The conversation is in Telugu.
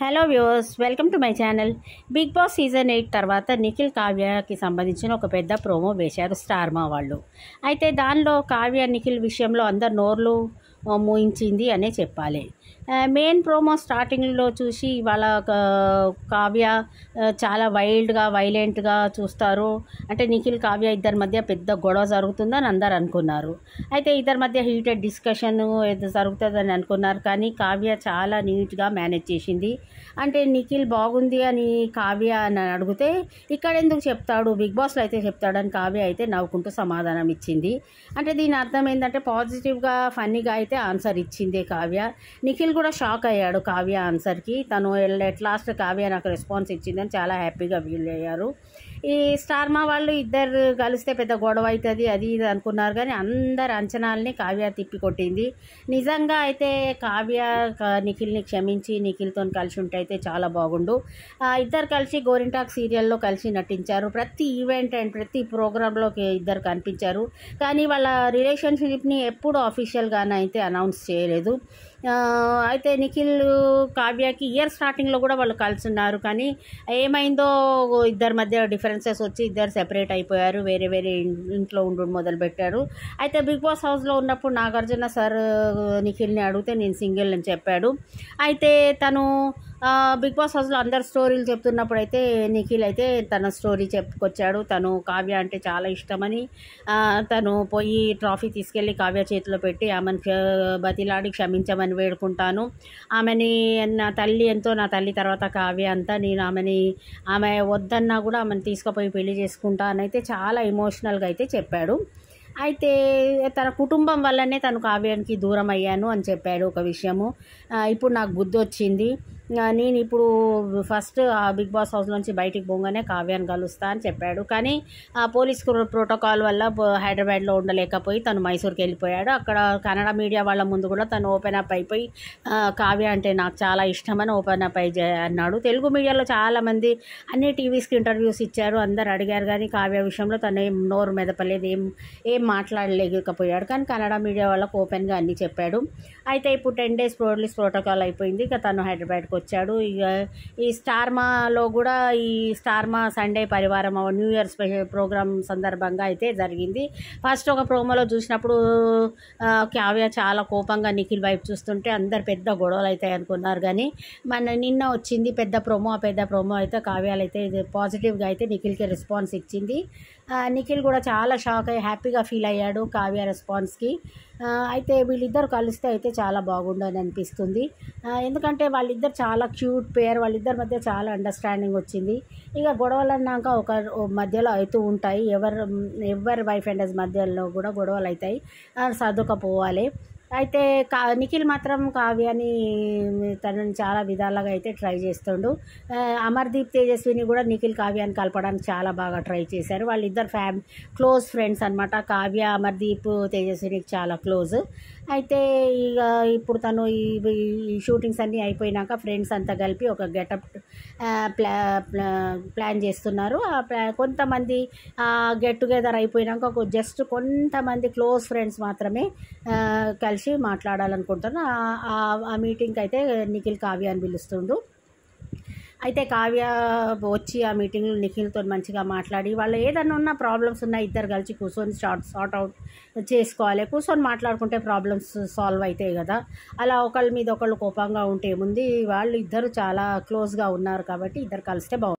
Hello viewers, welcome to my channel. Bigg Boss season 8 తర్వాత నిఖిల్ కావ్యకి సంబంధించిన ఒక పెద్ద ప్రోమో వేశారు స్టార్ మా వాళ్ళు. అయితే దానిలో కావ్య నిఖిల్ విషయంలో అందరు నోర్లు మూయించింది అనే చెప్పాలి. మెయిన్ ప్రోమో స్టార్టింగ్లో చూసి వాళ్ళ కావ్య చాలా వైల్డ్గా వైలెంట్గా చూస్తారు. అంటే నిఖిల్ కావ్య ఇద్దరి మధ్య పెద్ద గొడవ జరుగుతుందని అందరు అనుకున్నారు. అయితే ఇద్దరి మధ్య హీటెడ్ డిస్కషన్ జరుగుతుందని అనుకున్నారు. కానీ కావ్య చాలా నీట్గా మేనేజ్ చేసింది. అంటే నిఖిల్ బాగుంది అని కావ్య అని అడిగితే ఇక్కడ ఎందుకు చెప్తాడు, బిగ్ బాస్లో అయితే చెప్తాడని కావ్య అయితే నవ్వుకుంటూ సమాధానం ఇచ్చింది. అంటే దీని అర్థం ఏంటంటే పాజిటివ్గా ఫన్నీగా అయితే ఆన్సర్ ఇచ్చింది కావ్య. నిఖిల్ కూడా షాక్ అయ్యాడు కావ్య ఆన్సర్కి. తను ఎట్ లాస్ట్ కావ్య నాకు రెస్పాన్స్ ఇచ్చిందని చాలా హ్యాపీగా ఫీల్ అయ్యారు. ఈ స్టార్ మా వాళ్ళు ఇద్దరు కలిస్తే పెద్ద గొడవ అవుతుంది అది ఇది అనుకున్నారు. కానీ అందరు అంచనాలని కావ్య తిప్పికొట్టింది. నిజంగా అయితే కావ్య నిఖిల్ని క్షమించి నిఖిల్తో కలిసి ఉంటే అయితే చాలా బాగుండు. ఇద్దరు కలిసి గోరింటాక్ సీరియల్లో కలిసి నటించారు. ప్రతి ఈవెంట్ అండ్ ప్రతి ప్రోగ్రాంలో ఇద్దరు కనిపించారు. కానీ వాళ్ళ రిలేషన్షిప్ని ఎప్పుడు అఫీషియల్గానైతే అనౌన్స్ చేయలేదు. అయితే నిఖిల్ కావ్యకి ఇయర్ స్టార్టింగ్లో కూడా వాళ్ళు కలిసి ఉన్నారు. కానీ ఏమైందో ఇద్దరి మధ్య డిఫరెన్సెస్ వచ్చి ఇద్దరు సెపరేట్ అయిపోయారు. వేరే వేరే ఇంట్లో ఉండు మొదలుపెట్టారు. అయితే బిగ్ బాస్ హౌస్లో ఉన్నప్పుడు నాగార్జున సార్ నిఖిల్ని అడిగితే నేను సింగిల్ అని చెప్పాడు. అయితే తను బిగ్ బాస్ హౌస్లో అందరు స్టోరీలు చెప్తున్నప్పుడు అయితే నిఖిల్ అయితే తన స్టోరీ చెప్పుకొచ్చాడు. తను కావ్య అంటే చాలా ఇష్టమని, తను పోయి ట్రాఫీ తీసుకెళ్ళి కావ్య చేతిలో పెట్టి ఆమెను బతిలాడి క్షమించమని వేడుకుంటాను. ఆమెని నా తల్లి ఎంతో, నా తల్లి తర్వాత కావ్య అంతా, నేను ఆమె వద్దన్నా కూడా ఆమెను తీసుకుపోయి పెళ్లి చేసుకుంటా అని అయితే చాలా ఎమోషనల్గా అయితే చెప్పాడు. అయితే తన కుటుంబం వల్లనే తను కావ్యానికి దూరం అయ్యాను అని చెప్పాడు ఒక విషయము. ఇప్పుడు నాకు బుద్ధి వచ్చింది, నేను ఇప్పుడు ఫస్ట్ బిగ్ బాస్ హౌస్ నుంచి బయటికి పోగానే కావ్యాన్ని కలుస్తా అని చెప్పాడు. కానీ పోలీస్ ప్రోటోకాల్ వల్ల హైదరాబాద్లో ఉండలేకపోయి తను మైసూర్కి వెళ్ళిపోయాడు. అక్కడ కన్నడ మీడియా వాళ్ళ ముందు కూడా తను ఓపెన్ అప్ అయిపోయి కావ్య అంటే నాకు చాలా ఇష్టమని ఓపెన్ అప్ అన్నాడు. తెలుగు మీడియాలో చాలామంది అన్ని టీవీస్కి ఇంటర్వ్యూస్ ఇచ్చారు. అందరు అడిగారు. కానీ కావ్య విషయంలో తను ఏం నోరు మెదపలేదు, ఏం మాట్లాడలేకపోయాడు. కానీ కన్నడ మీడియా వాళ్ళకు ఓపెన్గా అన్నీ చెప్పాడు. అయితే ఇప్పుడు 10 days పోలీస్ ప్రోటోకాల్ అయిపోయింది. ఇక తను హైదరాబాద్కి వచ్చాడు. ఇక ఈ స్టార్ మాలో కూడా ఈ స్టార్ మా సండే పరివారం న్యూ ఇయర్ స్పెషల్ ప్రోగ్రామ్ సందర్భంగా అయితే జరిగింది. ఫస్ట్ ఒక ప్రోమోలో చూసినప్పుడు కావ్య చాలా కోపంగా నిఖిల్ వైపు చూస్తుంటే అందరు పెద్ద గొడవలు అవుతాయి అనుకున్నారు. కానీ నిన్న వచ్చింది పెద్ద ప్రోమో. ఆ పెద్ద ప్రోమో అయితే కావ్యాలు అయితే పాజిటివ్గా అయితే నిఖిల్కి రెస్పాన్స్ ఇచ్చింది. నిఖిల్ కూడా చాలా షాక్ అయ్యి హ్యాపీగా ఫీల్ అయ్యాడు కావ్య రెస్పాన్స్కి. అయితే వీళ్ళిద్దరు కలిస్తే అయితే చాలా బాగుండని అనిపిస్తుంది. ఎందుకంటే వాళ్ళిద్దరు చాలా క్యూట్ పేర్, వాళ్ళిద్దరి మధ్య చాలా అండర్స్టాండింగ్ వచ్చింది. ఇక గొడవలు అన్నాక ఒక మధ్యలో అవుతూ ఉంటాయి. ఎవరి వైఫ్ అండ్ హస్బెండ్ మధ్యలో కూడా గొడవలు అవుతాయి, సర్దుకపోవాలి. అయితే నిఖిల్ మాత్రం కావ్యాని తనని చాలా విధాలుగా అయితే ట్రై చేస్తుండు. అమర్దీప్ తేజస్విని కూడా నిఖిల్ కావ్యాన్ని కలపడానికి చాలా బాగా ట్రై చేశారు. వాళ్ళిద్దరు క్లోజ్ ఫ్రెండ్స్ అనమాట. కావ్య అమర్దీప్ తేజస్వినికి చాలా క్లోజ్. అయితే ఇక ఇప్పుడు తను ఈ షూటింగ్స్ అన్నీ అయిపోయినాక ఫ్రెండ్స్ అంతా కలిపి ఒక గెటప్ ప్లాన్ చేస్తున్నారు. కొంతమంది గెట్ టుగెదర్ అయిపోయినాక జస్ట్ కొంతమంది క్లోజ్ ఫ్రెండ్స్ మాత్రమే కలిసి మాట్లాడాలనుకుంటాను. ఆ మీటింగ్కి అయితే నిఖిల్ కావ్య అని పిలుస్తుండు. అయితే కావ్య వచ్చి ఆ మీటింగ్లో నిఖిల్తో మంచిగా మాట్లాడి వాళ్ళు ఏదన్నా ఉన్న ప్రాబ్లమ్స్ ఉన్నా ఇద్దరు కలిసి కూర్చొని సార్ట్ అవుట్ చేసుకోవాలి. కూర్చొని మాట్లాడుకుంటే ప్రాబ్లమ్స్ సాల్వ్ అవుతాయి కదా. అలా ఒకళ్ళ మీద ఒకళ్ళు కోపంగా ఉంటే ఏముంది, వాళ్ళు ఇద్దరు చాలా క్లోజ్గా ఉన్నారు కాబట్టి ఇద్దరు కలిస్తే బాగుంటుంది.